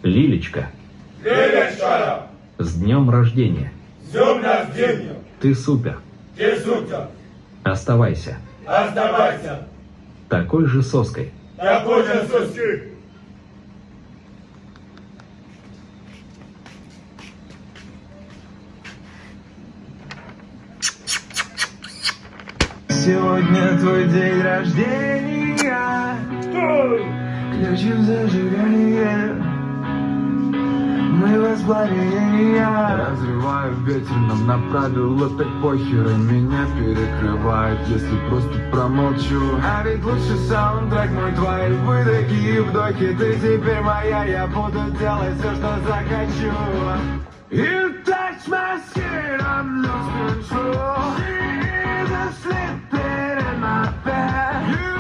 Лилечка, Лилечка, с днем рождения. с днем рождения. Ты супер. Ты супер. Оставайся Оставайся. такой же соской. Такой же соски. Сегодня твой день рождения. Включим зажигание. Мы воспламенения. Разрываю ветер, нам на правила так похер, и меня перекрывает, если просто промолчу. А ведь лучший саундтрек мой, твои выдохи и вдохи. Ты теперь моя, я буду делать все, что захочу. You touch my skin, I'm lose control. She's sleeping in my bed.